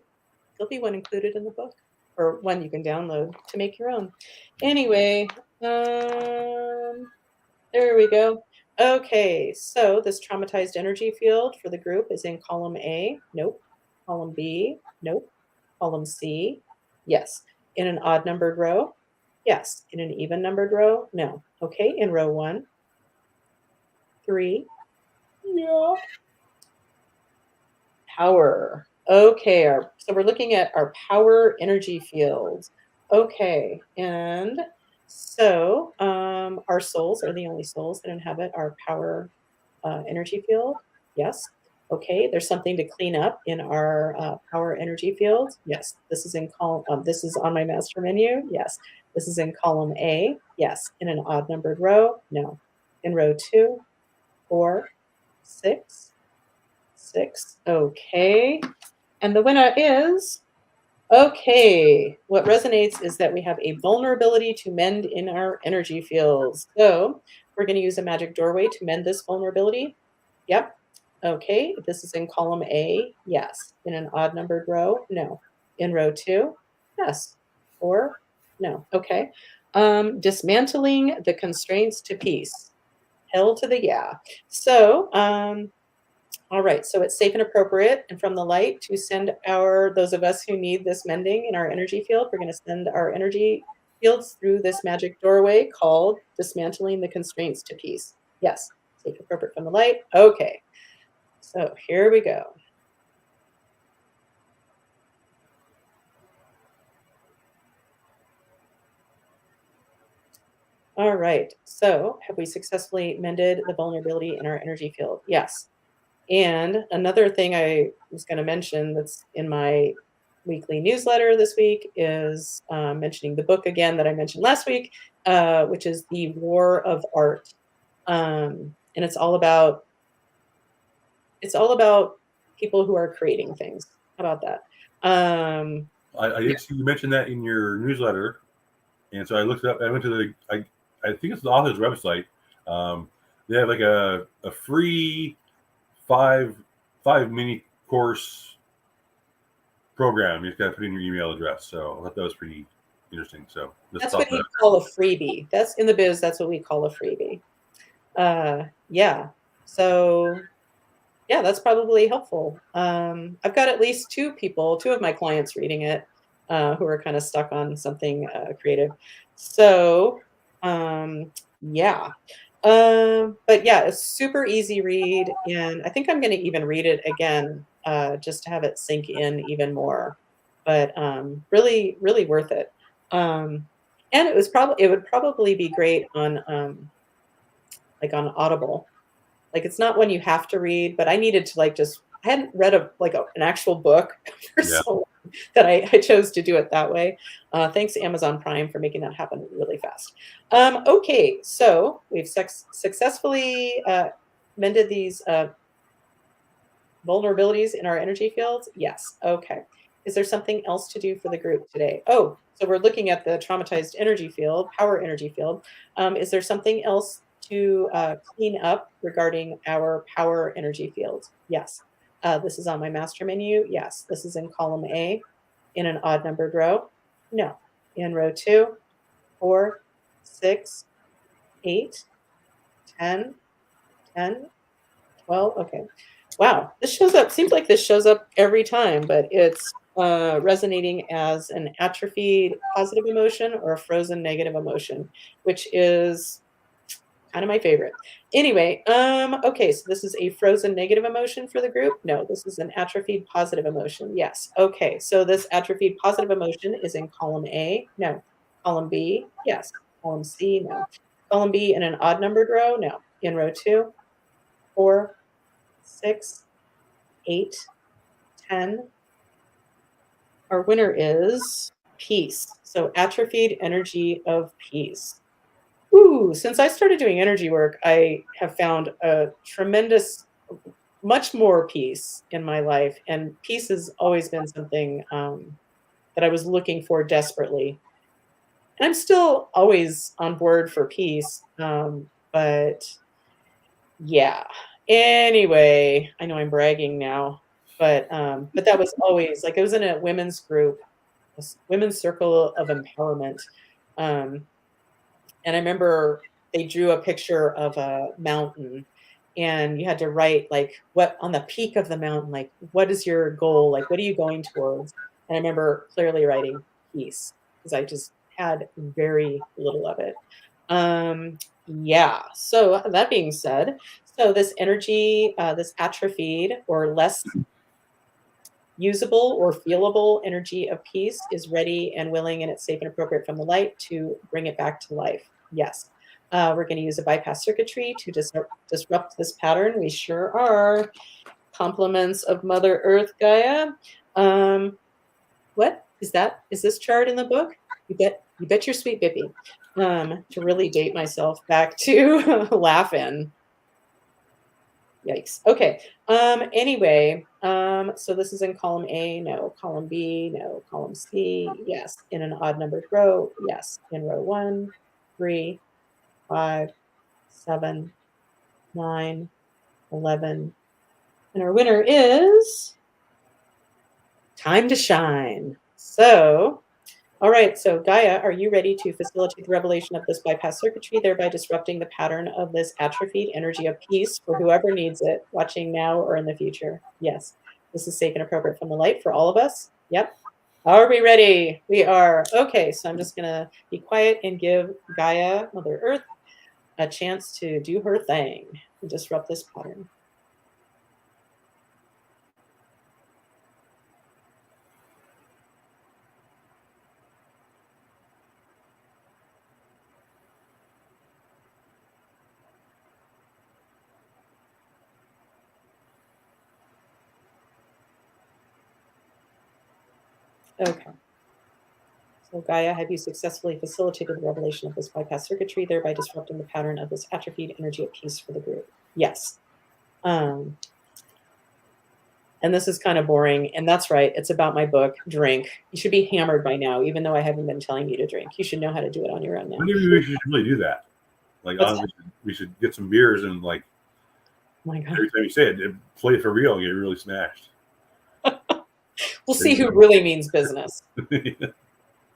There'll be one included in the book, or one you can download to make your own. Anyway, there we go. Okay, so this traumatized energy field for the group is in column A. Nope. Column B. Nope. Column C. Yes. In an odd numbered row? Yes. In an even numbered row? No. Okay, in row 1. 3. Yeah. Power. Okay, so we're looking at our power energy field. Okay, and so our souls are the only souls that inhabit our power energy field. Yes. Okay, there's something to clean up in our power energy field. Yes. This is in column. This is on my master menu. Yes. This is in column A. Yes. In an odd numbered row. No. In row 2, 4, 6, 6. Okay. And the winner is, okay. What resonates is that we have a vulnerability to mend in our energy fields. So we're going to use a magic doorway to mend this vulnerability. Yep. Okay. This is in column A. Yes. In an odd numbered row. No. In row 2. Yes. 4. No. Okay. Dismantling the constraints to peace. Hell to the yeah. So, all right, so it's safe and appropriate and from the light to send those of us who need this mending in our energy field, we're going to send our energy fields through this magic doorway called dismantling the constraints to peace. Yes, safe and appropriate from the light. Okay, so here we go. All right, so have we successfully mended the vulnerability in our energy field? Yes. And another thing I was going to mention that's in my weekly newsletter this week is mentioning the book again that I mentioned last week, which is The War of Art, and it's all about people who are creating things. How about that? I Yeah. did see you mention that in your newsletter, and so I looked it up. I went to I think it's the author's website. They have like a free five mini course program. You just got to put in your email address. So I thought that was pretty interesting. So let's That's talk what about you call a freebie. That's in the biz. That's what we call a freebie. Yeah. So yeah, that's probably helpful. I've got at least two of my clients reading it, who are kind of stuck on something creative. So, yeah. But yeah, it's super easy read, and I think I'm going to even read it again, just to have it sink in even more. But really, really worth it. And it would probably be great on like on Audible. Like, it's not one you have to read, but I needed to, like, just I hadn't read an actual book for Yeah. so long that I chose to do it that way. Thanks to Amazon Prime for making that happen really fast. Okay, so we've successfully mended these vulnerabilities in our energy fields. Yes. Okay. Is there something else to do for the group today? Oh, so we're looking at the traumatized energy field, power energy field. Is there something else to clean up regarding our power energy field? Yes. This is on my master menu. Yes. This is in column A in an odd numbered row. No. In row 2, 4, 6, 8, 10, 10, 12. Okay. Wow. This shows up, seems like this shows up every time, but it's resonating as an atrophied positive emotion or a frozen negative emotion, which is kind of my favorite. Anyway, okay, so this is a frozen negative emotion for the group. No, this is an atrophied positive emotion. Yes. Okay, so this atrophied positive emotion is in column A. No. Column B. Yes. Column C. No. Column B in an odd numbered row. No. In row 2, 4, 6, 8, 10. Our winner is peace. So atrophied energy of peace. Ooh, since I started doing energy work, I have found a tremendous, much more peace in my life. And peace has always been something that I was looking for desperately. And I'm still always on board for peace. But yeah. Anyway, I know I'm bragging now, but that was always like, I was in a women's group, women's circle of empowerment. Um, and I remember they drew a picture of a mountain, and you had to write like what on the peak of the mountain, like what is your goal? Like what are you going towards? And I remember clearly writing peace because I just had very little of it. Yeah. So that being said, so this energy, this atrophied or less usable or feelable energy of peace is ready and willing, and it's safe and appropriate from the light to bring it back to life. Yes. We're going to use a bypass circuitry to disrupt this pattern. We sure are. Compliments of Mother Earth, Gaia. What is that? Is this chart in the book? You bet your sweet Bippy. To really date myself back to Laugh-In. Yikes. Okay. Anyway, so this is in column A, no. Column B, no. Column C, yes. In an odd numbered row, yes. In row 1, 3, 5, 7, 9, 11. And our winner is Time to Shine. So, all right. So Gaia, are you ready to facilitate the revelation of this bypass circuitry, thereby disrupting the pattern of this atrophied energy of peace for whoever needs it, watching now or in the future? Yes. This is safe and appropriate from the light for all of us. Yep. Are we ready? We are. Okay. So I'm just going to be quiet and give Gaia, Mother Earth, a chance to do her thing and disrupt this pattern. Okay. So Gaia, have you successfully facilitated the revelation of this bypass circuitry, thereby disrupting the pattern of this atrophied energy of peace for the group? Yes. And this is kind of boring. And that's right. It's about my book, Drink. You should be hammered by now, even though I haven't been telling you to drink. You should know how to do it on your own now. Maybe we should really do that. Like, we should get some beers and, like, oh my God. every time you say it, play it for real, get really smashed. We'll see who really means business.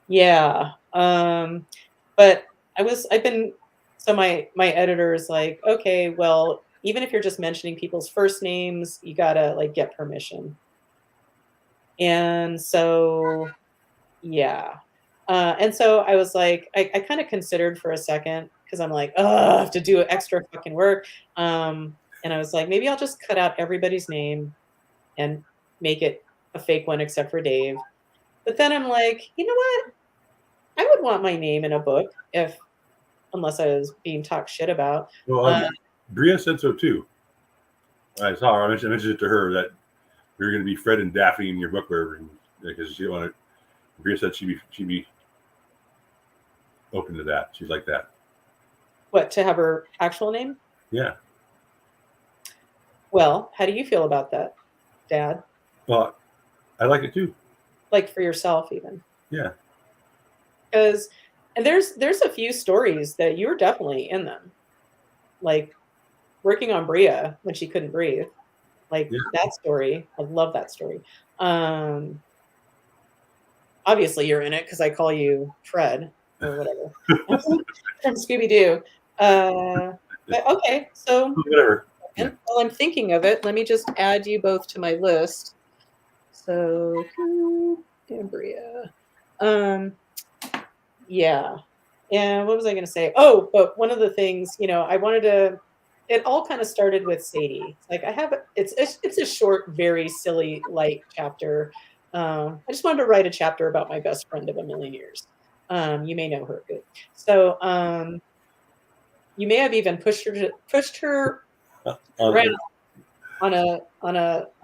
Yeah. But so my editor is like, okay, well, even if you're just mentioning people's first names, you gotta like get permission. And so, yeah. And so I was like, I kind of considered for a second because I'm like, oh, I have to do extra fucking work. And I was like, maybe I'll just cut out everybody's name and make it a fake one except for Dave. But then I'm like, you know what? I would want my name in a book unless I was being talked shit about. Well, Bria said so too. I saw her. I mentioned it to her that you're going to be Fred and Daphne in your book, wherever, because she wanted. Bria said she'd be open to that. She's like that. What, to have her actual name? Yeah. Well, how do you feel about that, Dad? Well, I like it too. Like for yourself, even. Yeah. And there's a few stories that you're definitely in them, like working on Bria when she couldn't breathe, like that story. I love that story. Obviously you're in it because I call you Fred or whatever from Scooby-Doo. But okay, so whatever. While I'm thinking of it, let me just add you both to my list. So and Bria. Yeah. And what was I going to say? Oh, but one of the things, I wanted to, it all kind of started with Sadie. Like it's a short, very silly, light chapter. I just wanted to write a chapter about my best friend of a million years. You may know her good. So you may have even pushed her around on a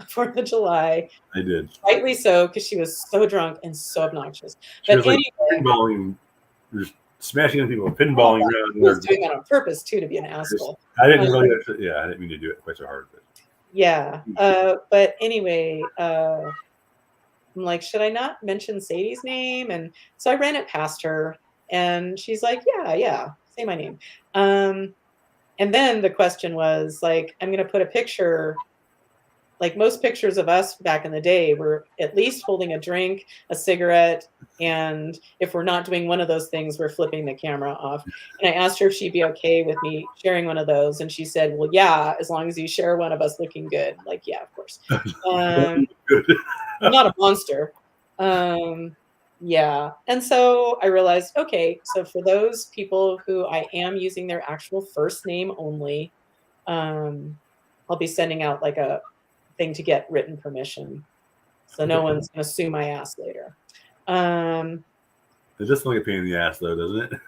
4th of July. I did. Rightly so, because she was so drunk and so obnoxious. She was anyway, pinballing, just smashing into people, pinballing around. She was doing that on purpose too, to be an asshole. I didn't really. I didn't mean to do it quite so hard. But. Yeah. But anyway, I'm like, should I not mention Sadie's name? And so I ran it past her, and she's like, yeah, say my name. And then the question was like, I'm going to put a picture, like most pictures of us back in the day were at least holding a drink, a cigarette, and if we're not doing one of those things, we're flipping the camera off. And I asked her if she'd be okay with me sharing one of those, and she said, well, yeah, as long as you share one of us looking good. Like, yeah, of course. I'm not a monster. Yeah. And so I realized, okay, so for those people who I am using their actual first name only, I'll be sending out like a thing to get written permission. So no one's going to sue my ass later. It's just like a pain in the ass though, doesn't it?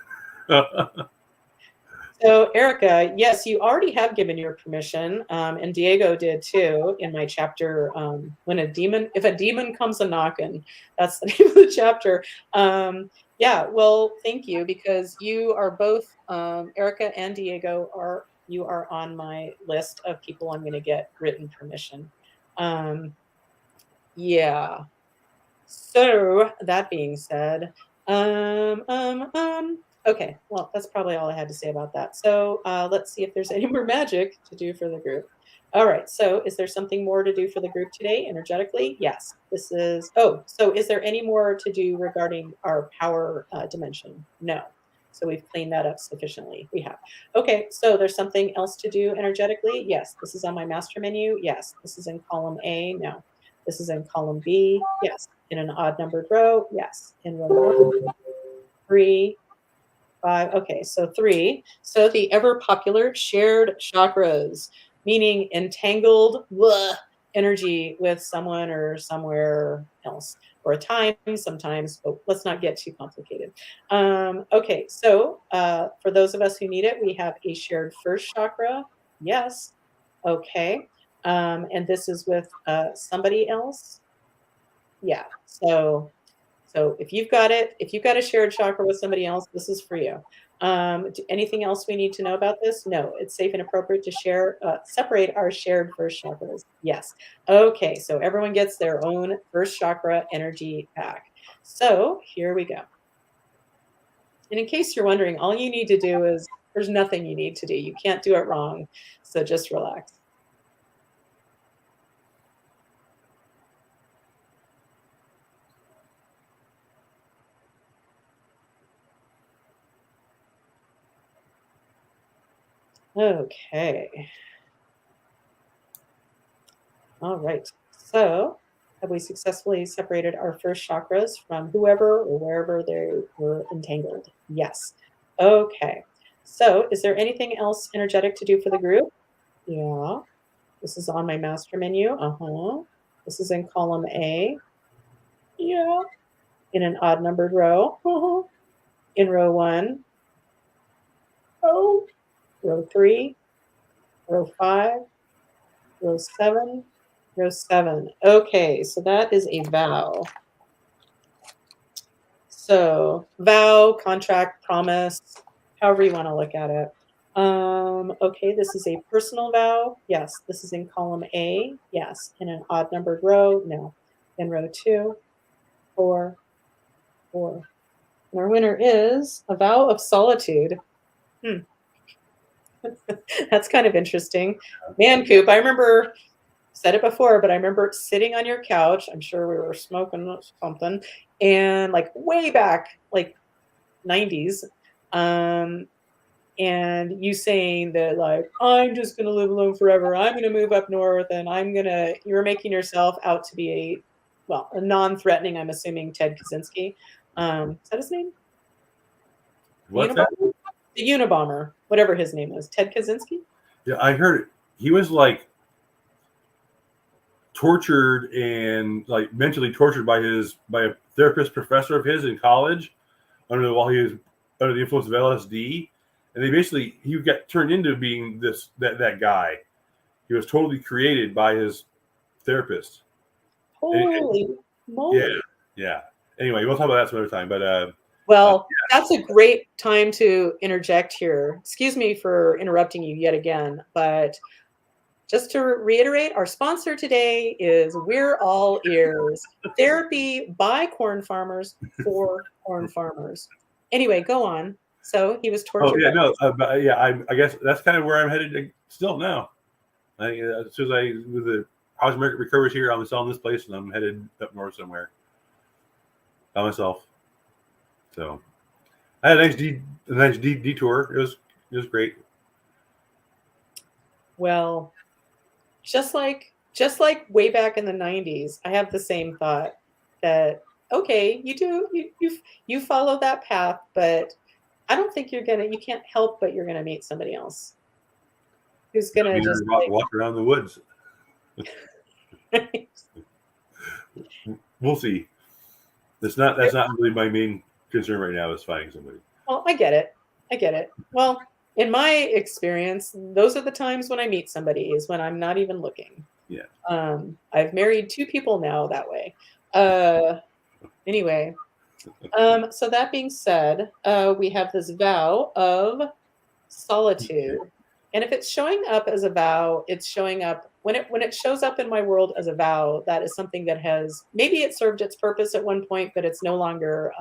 So, Erica, yes, you already have given your permission, and Diego did too in my chapter. If a demon comes a knocking, that's the name of the chapter. Yeah, well, thank you because you are both, Erica and Diego you are on my list of people I'm going to get written permission. Yeah. So that being said, um, um, um, okay, well, that's probably all I had to say about that. So let's see if there's any more magic to do for the group. All right, so is there something more to do for the group today energetically? Yes, so is there any more to do regarding our power dimension? No. So we've cleaned that up sufficiently. We have. Okay, so there's something else to do energetically? Yes. This is on my master menu? Yes. This is in column A? No. This is in column B? Yes. In an odd numbered row? Yes. In row 1, 3, 5. Okay, so 3. So the ever popular shared chakras, meaning entangled energy with someone or somewhere else, or a time sometimes, but let's not get too complicated. Okay, so for those of us who need it, we have a shared first chakra. Yes. Okay. And this is with somebody else. Yeah. So if you've got it, if you've got a shared chakra with somebody else, this is for you. Anything else we need to know about this? No, it's safe and appropriate to separate our shared first chakras. Yes. Okay, so everyone gets their own first chakra energy back. So here we go. And in case you're wondering, all you need to do is, there's nothing you need to do. You can't do it wrong. So just relax. Okay. All right. So, have we successfully separated our first chakras from whoever or wherever they were entangled? Yes. Okay. So, is there anything else energetic to do for the group? Yeah. This is on my master menu. Uh-huh. This is in column A. Yeah. In an odd numbered row. Uh-huh. In row 1. Oh. Row 3. Row 5. Row 7. Row 7. Okay, so that is a vow. So vow, contract, promise, however you want to look at it. Okay, this is a personal vow. Yes. This is in column A. Yes. In an odd numbered row. No. In row 2, 4, 4. And our winner is a vow of solitude. That's kind of interesting. Man, Coop, I remember said it before, but I remember sitting on your couch. I'm sure we were smoking something, and like way back, like 90s, and you saying that like I'm just gonna live alone forever. I'm gonna move up north, and you're making yourself out to be a non-threatening. I'm assuming Ted Kaczynski. Is that his name? What's that? The Unabomber, whatever his name is, Ted Kaczynski. Yeah, I heard it. He was like tortured and like mentally tortured by a therapist professor of his in college while he was under the influence of LSD, and he got turned into being that guy. He was totally created by his therapist. Holy moly! Yeah. Anyway, we'll talk about that some other time. But well, that's a great time to interject here. Excuse me for interrupting you yet again, but just to reiterate, our sponsor today is We're All Ears, therapy by corn farmers for corn farmers. Anyway, go on. So he was tortured. I guess that's kind of where I'm headed still now. As soon as with the house market recovers here, I'm selling this place, and I'm headed up north somewhere by myself. So I had a nice detour. It was great. Well, just like way back in the 90s, I have the same thought that okay, you follow that path, but I don't think you can't help but you're gonna meet somebody else who's gonna just walk around the woods. We'll see. That's not really my main concern right now is finding somebody. Well, I get it. Well, in my experience, those are the times when I meet somebody is when I'm not even looking. Yeah. I've married 2 people now that way. Anyway, so that being said, we have this vow of solitude. And if it's showing up as a vow, it's showing up when it shows up in my world as a vow, that is something that has maybe it served its purpose at one point, but it's no longer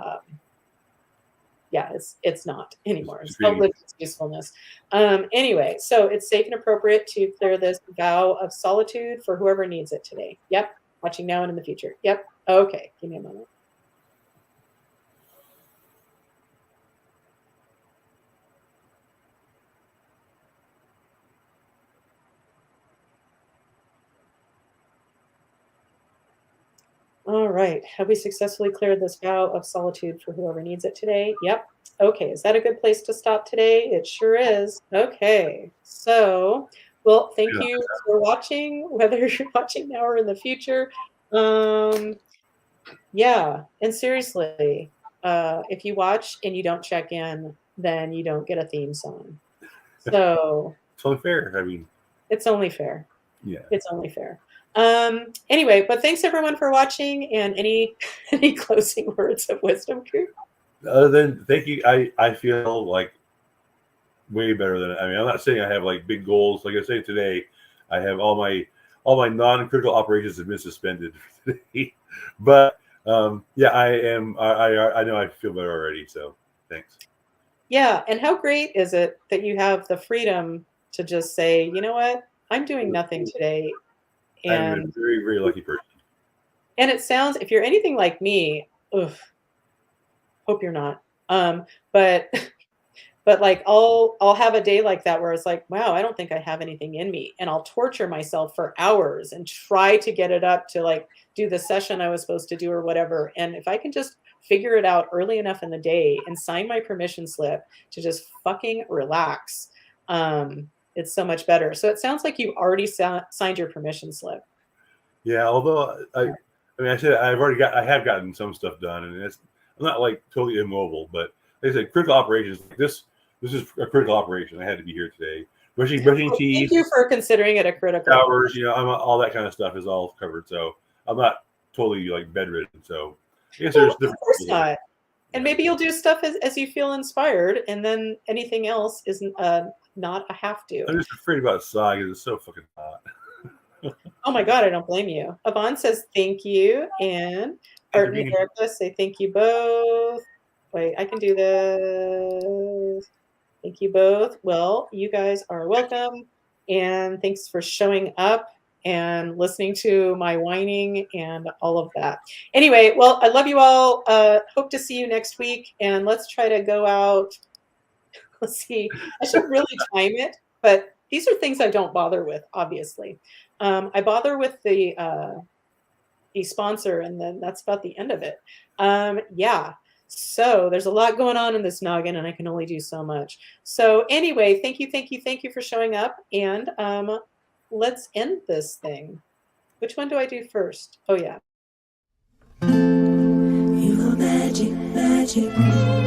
yeah, it's not anymore. It's outlived its usefulness. Anyway, so it's safe and appropriate to clear this vow of solitude for whoever needs it today. Yep. Watching now and in the future. Yep. Okay. Give me a moment. All right. Have we successfully cleared this vow of solitude for whoever needs it today? Yep. Okay. Is that a good place to stop today? It sure is. Okay. So, well, thank you for watching, whether you're watching now or in the future. Yeah. And seriously, if you watch and you don't check in, then you don't get a theme song. So it's only fair. I mean, it's only fair. Yeah. It's only fair. Anyway, but thanks everyone for watching, and any closing words of wisdom, Crew? Other than thank you, I feel like way better than I mean, I'm not saying I have like big goals. Like I say today, I have all my non-critical operations have been suspended for today. But yeah, I know I feel better already. So thanks. Yeah, and how great is it that you have the freedom to just say, you know what, I'm doing nothing today. And I'm a very, very lucky person. And it sounds, if you're anything like me, ugh, hope you're not. But like I'll have a day like that where it's like, wow, I don't think I have anything in me. And I'll torture myself for hours and try to get it up to like do the session I was supposed to do or whatever. And if I can just figure it out early enough in the day and sign my permission slip to just fucking relax, it's so much better. So it sounds like you've already signed your permission slip. Yeah, although I mean, I said I have gotten some stuff done, and I'm not like totally immobile, but like I said, critical operations. This is a critical operation. I had to be here today. Brushing teeth. Thank you for considering it a critical. Showers, all that kind of stuff is all covered. So I'm not totally like bedridden. So I guess there's different. Of course not. And maybe you'll do stuff as you feel inspired, and then anything else is not a have to. I'm just afraid about SOG because it's so fucking hot. Oh my God, I don't blame you. Yvonne says thank you, and Art and Erica say thank you both. Wait, I can do this. Thank you both. Well, you guys are welcome, and thanks for showing up and listening to my whining and all of that. Anyway, well, I love you all. Hope to see you next week, and let's try to go out. Let's see. I should really time it, but these are things I don't bother with, obviously. I bother with the sponsor, and then that's about the end of it. Yeah. So there's a lot going on in this noggin, and I can only do so much. So anyway, thank you for showing up, and let's end this thing. Which one do I do first? Oh yeah. You are magic.